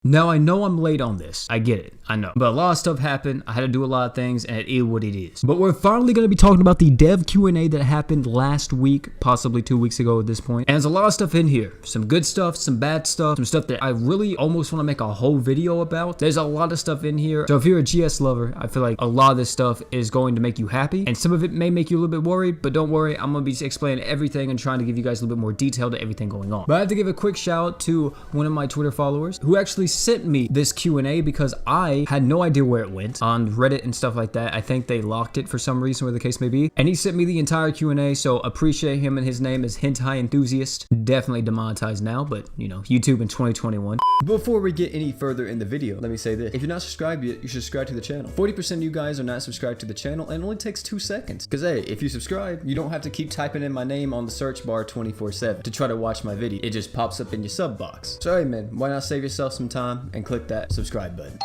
Now, I know I'm late on this. I get it. I know. But a lot of stuff happened. I had to do a lot of things, and it is what it is. But we're finally going to be talking about the dev Q&A that happened last week, possibly 2 weeks ago at this point. And there's a lot of stuff in here. Some good stuff, some bad stuff, some stuff that I really almost want to make a whole video about. There's a lot of stuff in here. So if you're a GS lover, I feel like a lot of this stuff is going to make you happy. And some of it may make you a little bit worried, but don't worry. I'm going to be explaining everything and trying to give you guys a little bit more detail to everything going on. But I have to give a quick shout out to one of my Twitter followers who actually sent me this Q&A because I had no idea where it went on Reddit and stuff like that. I think they locked it for some reason, where the case may be. And he sent me the entire Q&A, so appreciate him, and his name is Hentai Enthusiast. Definitely demonetized now, but you know, YouTube in 2021. Before we get any further in the video, let me say this. If you're not subscribed yet, you should subscribe to the channel. 40% of you guys are not subscribed to the channel, and it only takes 2 seconds. Because hey, if you subscribe, you don't have to keep typing in my name on the search bar 24/7 to try to watch my video. It just pops up in your sub box. So hey man, why not save yourself some time and click that subscribe button.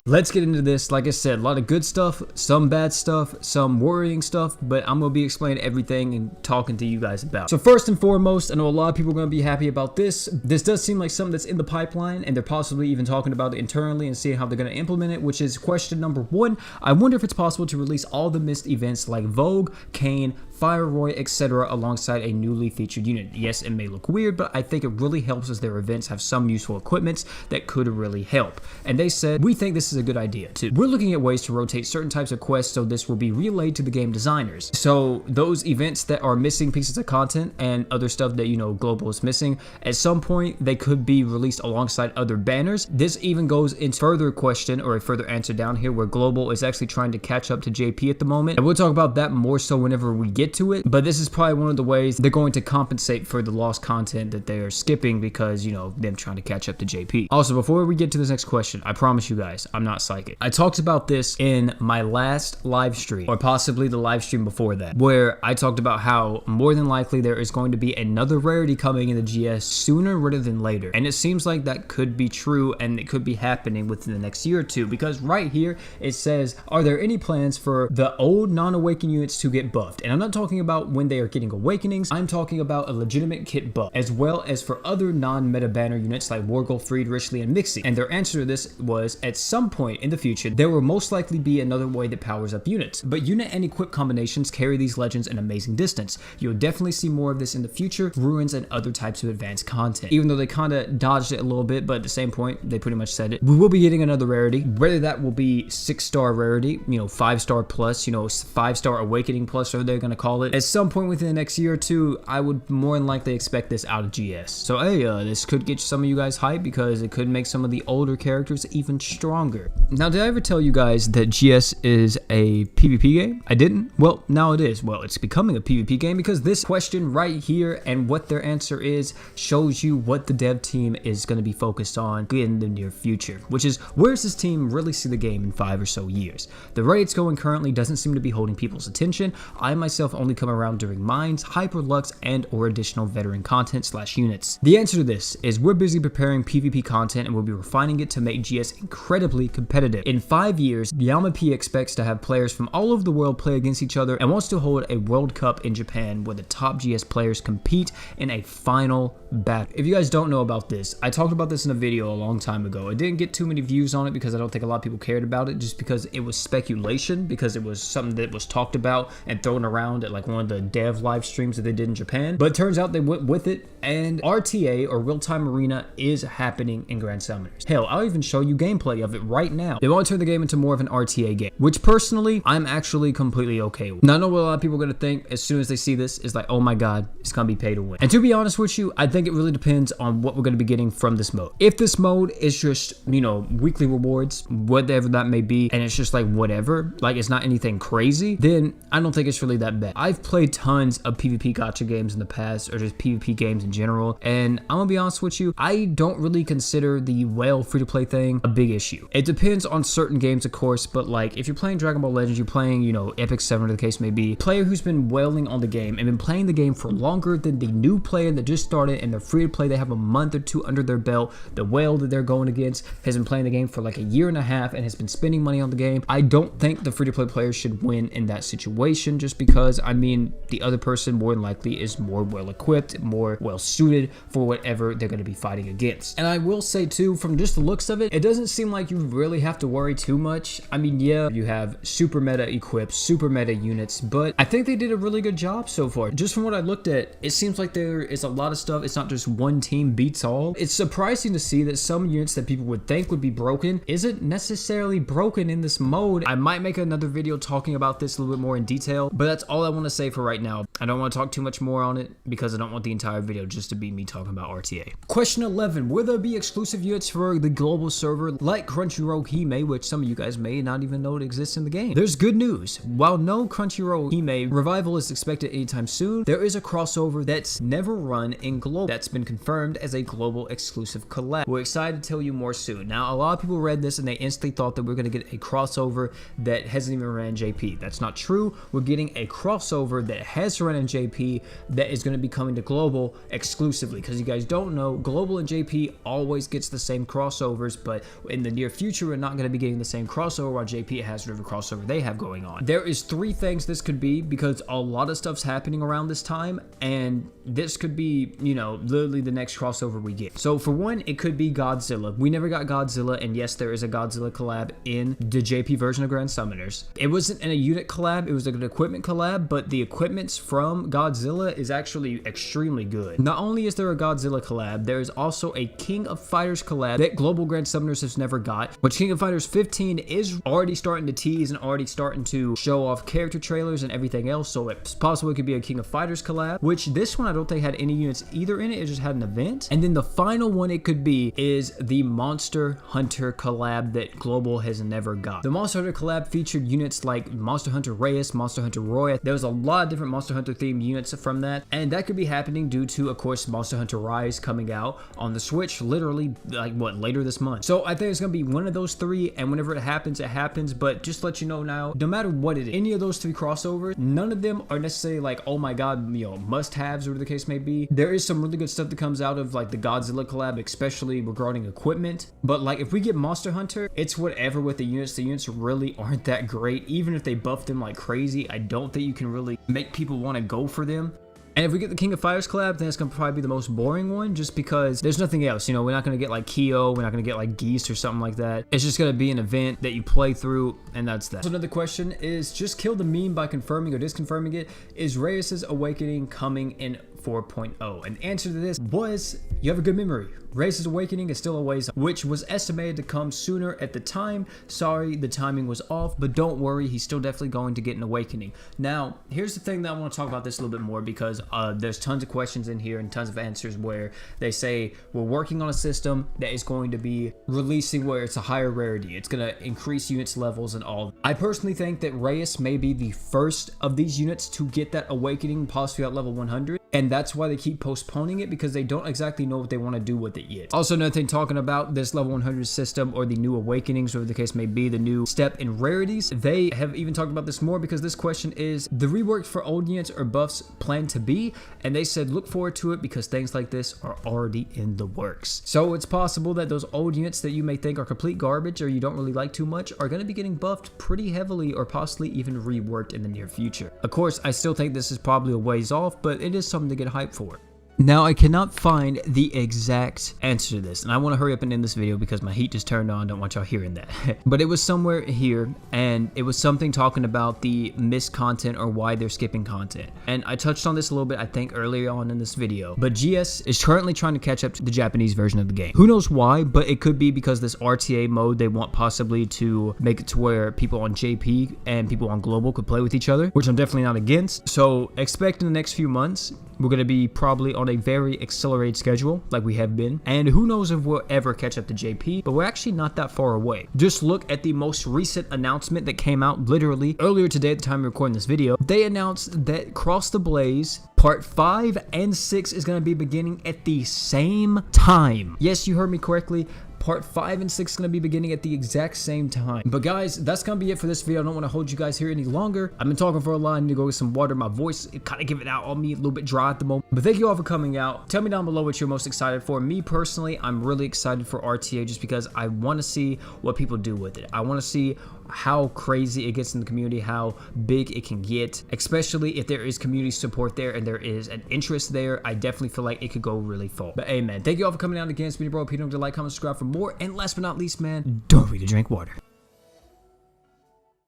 Let's get into this. Like I said, a lot of good stuff, some bad stuff, some worrying stuff, but I'm going to be explaining everything and talking to you guys about. So first and foremost, I know a lot of people are going to be happy about this. This does seem like something that's in the pipeline, and they're possibly even talking about it internally and seeing how they're going to implement it, which is question number 1. I wonder if it's possible to release all the missed events like Vogue, Kane, Fire Roy, etc. alongside a newly featured unit. Yes, it may look weird, but I think it really helps as their events have some useful equipment that could really help. And they said, we think this is a good idea too. We're looking at ways to rotate certain types of quests so this will be relayed to the game designers. So those events that are missing pieces of content and other stuff that, you know, Global is missing, at some point they could be released alongside other banners. This even goes into further question or a further answer down here where Global is actually trying to catch up to JP at the moment. And we'll talk about that more so whenever we get to it, but this is probably one of the ways they're going to compensate for the lost content that they are skipping because, you know, them trying to catch up to JP. Also, before we get to this next question, I promise you guys, I'm not psychic. I talked about this in my last live stream, or possibly the live stream before that, where I talked about how more than likely there is going to be another rarity coming in the GS sooner rather than later. And it seems like that could be true, and it could be happening within the next year or two, because right here it says, are there any plans for the old non-awakened units to get buffed? And I'm not talking about when they are getting awakenings, I'm talking about a legitimate kit buff, as well as for other non-meta banner units like Wargle, Friedrichly, and Mixie. And their answer to this was, at some point in the future, there will most likely be another way that powers up units, but unit and equip combinations carry these legends an amazing distance. You'll definitely see more of this in the future, ruins, and other types of advanced content. Even though they kind of dodged it a little bit, but at the same point, they pretty much said it. We will be getting another rarity, whether that will be 6-star rarity, you know, 5-star plus, you know, 5-star awakening plus, or they're going to call it. At some point within the next year or two, I would more than likely expect this out of GS. So hey, this could get some of you guys hyped because it could make some of the older characters even stronger. Now, did I ever tell you guys that GS is a PvP game? I didn't? Well, now it is. Well, it's becoming a PvP game because this question right here and what their answer is shows you what the dev team is going to be focused on in the near future, which is, where does this team really see the game in 5 or so years? The rate it's going currently doesn't seem to be holding people's attention. I myself only come around during mines, hyperlux, and or additional veteran content / units. The answer to this is we're busy preparing PvP content and we'll be refining it to make GS incredibly competitive. In 5 years, Yama P expects to have players from all over the world play against each other and wants to hold a World Cup in Japan where the top GS players compete in a final battle. If you guys don't know about this, I talked about this in a video a long time ago. I didn't get too many views on it because I don't think a lot of people cared about it, just because it was speculation, because it was something that was talked about and thrown around at like one of the dev live streams that they did in Japan. But it turns out they went with it, and RTA, or Real-Time Arena, is happening in Grand Summoners. Hell, I'll even show you gameplay of it right now. They want to turn the game into more of an RTA game, which personally, I'm actually completely okay with. Now, I know what a lot of people are going to think as soon as they see this is like, oh my god, it's going to be pay to win. And to be honest with you, I think it really depends on what we're going to be getting from this mode. If this mode is just, you know, weekly rewards, whatever that may be, and it's just like whatever, like it's not anything crazy, then I don't think it's really that bad. I've played tons of PvP gacha games in the past, or just PvP games in general, and I'm gonna be honest with you, I don't really consider the whale free-to-play thing a big issue. It depends on certain games, of course, but like if you're playing Dragon Ball Legends, you're playing, you know, Epic 7 or the case may be, player who's been whaling on the game and been playing the game for longer than the new player that just started and they're free to play, they have a month or two under their belt. The whale that they're going against has been playing the game for like a year and a half and has been spending money on the game. I don't think the free-to-play players should win in that situation, just because because I mean the other person more than likely is more well equipped, more well suited for whatever they're going to be fighting against. And I will say too, from just the looks of it, it doesn't seem like you really have to worry too much. I mean, yeah, you have super meta equipped, super meta units, but I think they did a really good job so far. Just from what I looked at, it seems like there is a lot of stuff. It's not just one team beats all. It's surprising to see that some units that people would think would be broken isn't necessarily broken in this mode. I might make another video talking about this a little bit more in detail, but that's all I want to say for right now. I don't want to talk too much more on it because I don't want the entire video just to be me talking about RTA. Question 11, will there be exclusive units for the global server like Crunchyroll Hime, which some of you guys may not even know it exists in the game? There's good news. While no Crunchyroll Hime revival is expected anytime soon, there is a crossover that's never run in global that's been confirmed as a global exclusive collab. We're excited to tell you more soon. Now, a lot of people read this and they instantly thought that we're going to get a crossover that hasn't even ran in JP. That's not true. We're getting a crossover that has run in JP that is going to be coming to global exclusively, because you guys don't know, global and JP always gets the same crossovers, but in the near future we're not going to be getting the same crossover while JP has whatever crossover they have going on. There is 3 things this could be, because a lot of stuff's happening around this time, and this could be, you know, literally the next crossover we get. So for one, it could be Godzilla. We never got Godzilla, and yes, there is a Godzilla collab in the JP version of Grand Summoners. It wasn't in a unit collab, it was like an equipment collab, but the equipments from Godzilla is actually extremely good. Not only is there a Godzilla collab, there is also a King of Fighters collab that Global Grand Summoners has never got, which King of Fighters 15 is already starting to tease and already starting to show off character trailers and everything else, so it's possible it could be a King of Fighters collab, which this one I don't think had any units either in it, it just had an event. And then the final one it could be is the Monster Hunter collab that Global has never got. The Monster Hunter collab featured units like Monster Hunter Reyes, Monster Hunter Roy. There was a lot of different Monster Hunter themed units from that, and that could be happening due to, of course, Monster Hunter Rise coming out on the Switch literally like what, later this month. So I think it's gonna be one of those 3, and whenever it happens, but just to let you know now, no matter what it is, any of those 3 crossovers, none of them are necessarily like, oh my god, you know, must-haves or whatever the case may be. There is some really good stuff that comes out of like the Godzilla collab, especially regarding equipment, but like if we get Monster Hunter, it's whatever with the units really aren't that great. Even if they buff them like crazy, I don't think you can really make people want to go for them. And if we get the King of Fighters collab, then it's going to probably be the most boring one, just because there's nothing else. You know, we're not going to get like Kyo, we're not going to get like Geese or something like that. It's just going to be an event that you play through, and that's that. So another question is, just kill the meme by confirming or disconfirming it. Is Reyes Awakening coming in 4.0? And the answer to this was, you have a good memory. Reyes Awakening is still a ways, which was estimated to come sooner at the time. Sorry, the timing was off, but don't worry, he's still definitely going to get an awakening. Now, here's the thing that I want to talk about this a little bit more, because there's tons of questions in here and tons of answers where they say we're working on a system that is going to be releasing where it's a higher rarity. It's going to increase units levels and all. I personally think that Reyes may be the first of these units to get that awakening, possibly at level 100. And that's why they keep postponing it, because they don't exactly know what they want to do with it yet. Also, another thing talking about this level 100 system, or the new awakenings, whatever the case may be, the new step in rarities, they have even talked about this more, because this question is, the reworked for old units or buffs planned to be? And they said look forward to it, because things like this are already in the works. So it's possible that those old units that you may think are complete garbage or you don't really like too much are going to be getting buffed pretty heavily, or possibly even reworked in the near future. Of course, I still think this is probably a ways off, but it is something to get hyped for. Now, I cannot find the exact answer to this, and I want to hurry up and end this video because my heat just turned on. Don't want y'all hearing that. But it was somewhere here, and it was something talking about the missed content or why they're skipping content. And I touched on this a little bit, I think, earlier on in this video. But GS is currently trying to catch up to the Japanese version of the game. Who knows why, but it could be because this RTA mode, they want possibly to make it to where people on JP and people on Global could play with each other, which I'm definitely not against. So expect in the next few months, we're going to be probably on a very accelerated schedule like we have been, and who knows if we'll ever catch up to JP, but we're actually not that far away. Just look at the most recent announcement that came out literally earlier today at the time of recording this video. They announced that Cross the Blaze Part 5 and 6 is going to be beginning at the same time. Yes, you heard me correctly. Part 5 and 6 is going to be beginning at the exact same time. But guys, that's going to be it for this video. I don't want to hold you guys here any longer. I've been talking for a while. I need to go get some water. My voice, it kind of give it out on me, a little bit dry at the moment. But thank you all for coming out. Tell me down below what you're most excited for. Me personally, I'm really excited for RTA just because I want to see what people do with it. I want to see how crazy it gets in the community, how big it can get, especially if there is community support there and there is an interest there. I definitely feel like it could go really far. But hey, man, thank you all for coming out again. It's been your bro Peter. Like, comment, subscribe for more. And last but not least, man, don't forget to drink water.